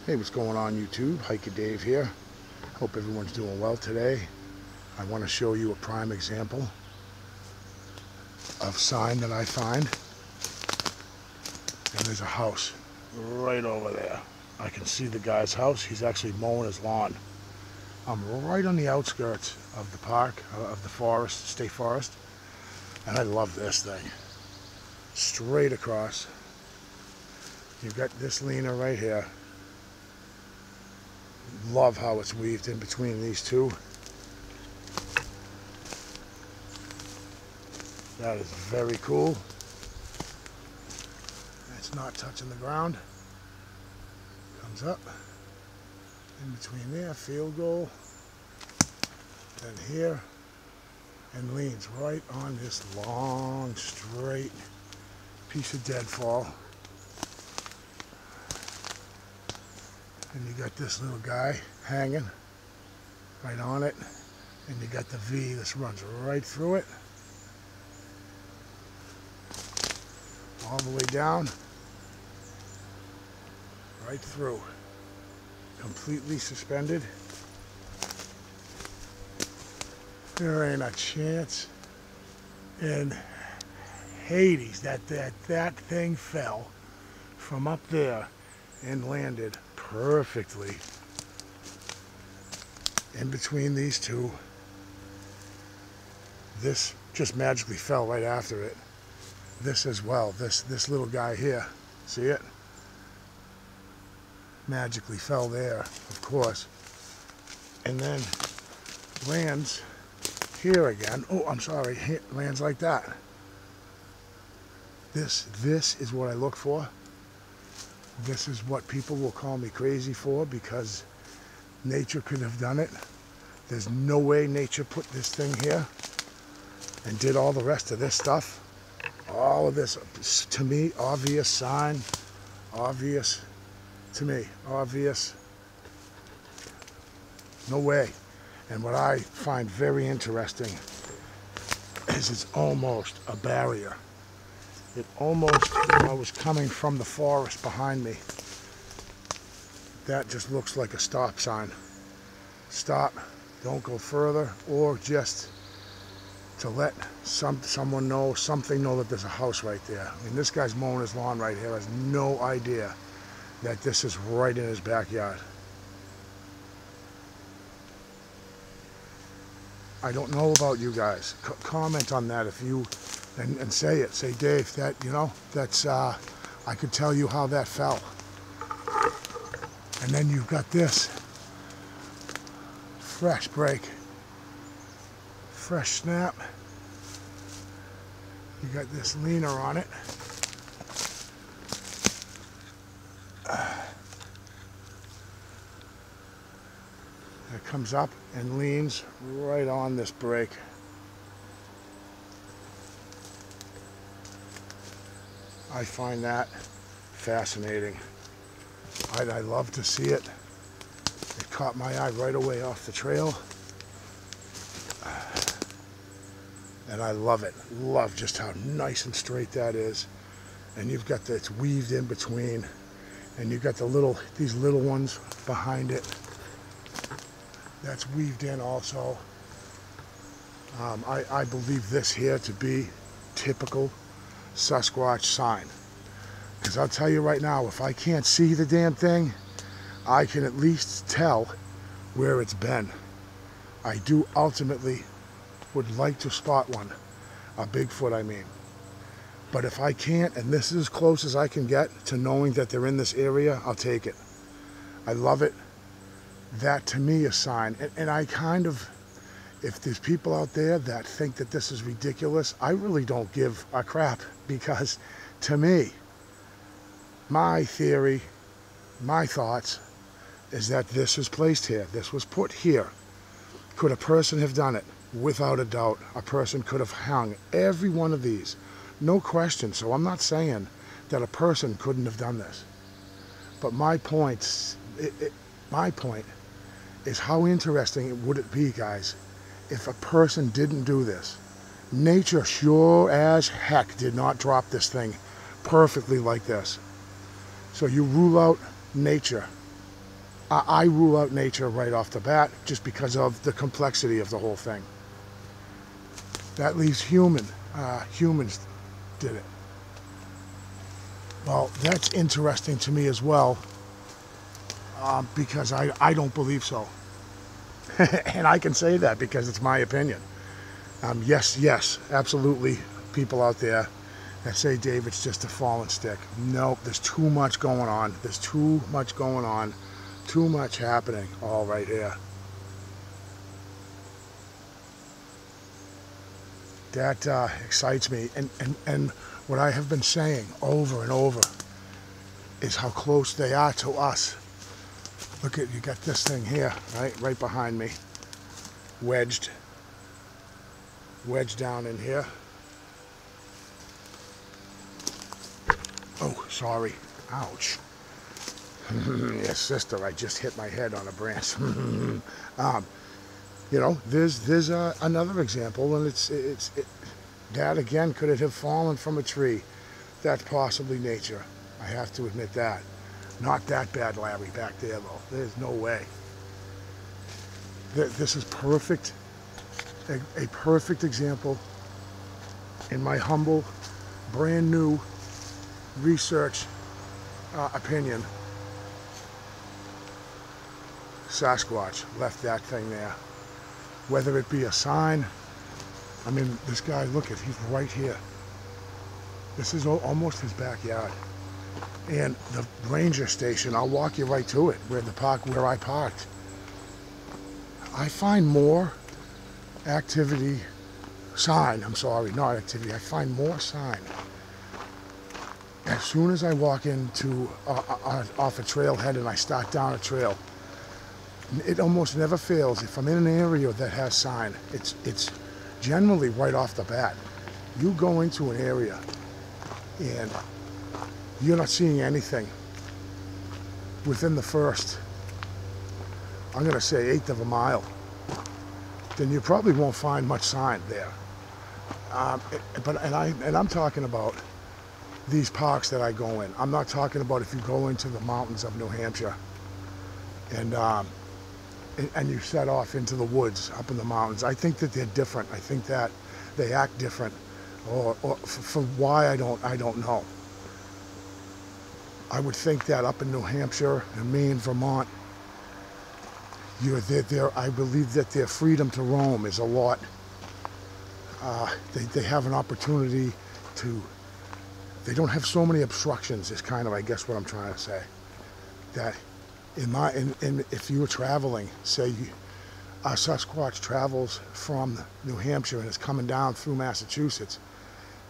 Hey, what's going on YouTube? Hiker Dave here. Hope everyone's doing well today. I want to show you a prime example of sign that I find. And there's a house right over there. I can see the guy's house. He's actually mowing his lawn. I'm right on the outskirts of the park, of the forest, state forest. And I love this thing. Straight across. You've got this leaner right here. Love how it's weaved in between these two. That is very cool. It's not touching the ground. Comes up in between there, field goal. Then here, and leans right on this long, straight piece of deadfall. And you got this little guy hanging right on it, and you got the V. This runs right through it, all the way down, right through, completely suspended. There ain't a chance in Hades that thing fell from up there and landed perfectly in between these two. This just magically fell right after it. This as well, this little guy here, see it? Magically fell there, of course, and then lands here again. Oh, I'm sorry, lands like that. This is what I look for. This is what people will call me crazy for, because nature could have done it. There's no way nature put this thing here and did all the rest of this stuff. All of this, to me, obvious sign, obvious to me, obvious. No way. And what I find very interesting is it's almost a barrier. It almost, was coming from the forest behind me. That just looks like a stop sign. Stop, don't go further, or just to let someone know, something know that there's a house right there. I mean, this guy's mowing his lawn right here, has no idea that this is right in his backyard. I don't know about you guys. Comment on that if you, and say it. Say, Dave, that, that's, I could tell you how that fell. And then you've got this. Fresh break. Fresh snap. You got this leaner on it. It comes up and leans right on this break. I find that fascinating. I love to see it. It caught my eye right away off the trail. And I love it. Love just how nice and straight that is. And you've got it's weaved in between. And you've got these little ones behind it. That's weaved in also. I believe this here to be typical Sasquatch sign. Because I'll tell you right now, if I can't see the damn thing, I can at least tell where it's been. I do ultimately would like to spot one. A Bigfoot, I mean. But if I can't, and this is as close as I can get to knowing that they're in this area, I'll take it. I love it. That to me is a sign. And I kind of, if there's people out there that think that this is ridiculous, I really don't give a crap, because to me, my theory, my thoughts, is that this is placed here. This was put here. Could a person have done it? Without a doubt, a person could have hung every one of these. No question. So I'm not saying that a person couldn't have done this. But my point is how interesting would it be, guys, if a person didn't do this. Nature sure as heck did not drop this thing perfectly like this. So you rule out nature. I rule out nature right off the bat just because of the complexity of the whole thing. That leaves humans did it. Well, that's interesting to me as well, because I don't believe so. And I can say that because it's my opinion. Yes, absolutely, people out there that say, Dave, it's just a fallen stick. Nope, there's too much going on. There's too much going on. Too much happening all right here. That excites me. And what I have been saying over and over is how close they are to us. Look at, you got this thing here, right behind me, wedged down in here. Oh, sorry, ouch. Yes, sister, I just hit my head on a branch. You know, there's another example, and that again, could it have fallen from a tree? That's possibly nature. I have to admit that. Not that bad, Larry, back there though. There's no way. This is perfect, a perfect example, in my humble, brand new research opinion. Sasquatch left that thing there. Whether it be a sign, I mean, this guy, look at, he's right here. This is almost his backyard. And the ranger station, I'll walk you right to it, where I parked. I find more activity, I'm sorry, not activity, I find more sign as soon as I walk into, off a trailhead and I start down a trail. It almost never fails. If I'm in an area that has sign, it's generally right off the bat. You go into an area and you're not seeing anything within the first, I'm going to say, eighth of a mile, then you probably won't find much sign there. And I'm talking about these parks that I go in. I'm not talking about if you go into the mountains of New Hampshire and you set off into the woods up in the mountains. I think that they're different. I think that they act different, or for why I don't know. I would think that up in New Hampshire and Maine, Vermont, I believe that their freedom to roam is a lot. They have an opportunity to. They don't have so many obstructions. Is kind of, I guess, what I'm trying to say. That if you were traveling, say a Sasquatch travels from New Hampshire and is coming down through Massachusetts,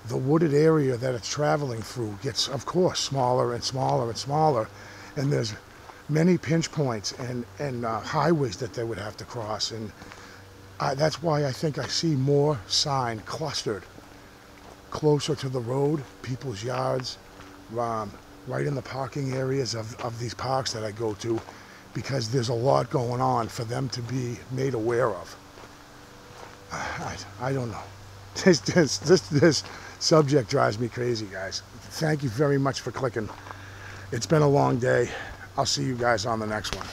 the wooded area that it's traveling through gets, of course, smaller and smaller and smaller, and there's many pinch points and highways that they would have to cross, and that's why I think I see more sign clustered closer to the road, people's yards, right in the parking areas of these parks that I go to, because there's a lot going on for them to be made aware of. I don't know. This subject drives me crazy, guys. Thank you very much for clicking. It's been a long day. I'll see you guys on the next one.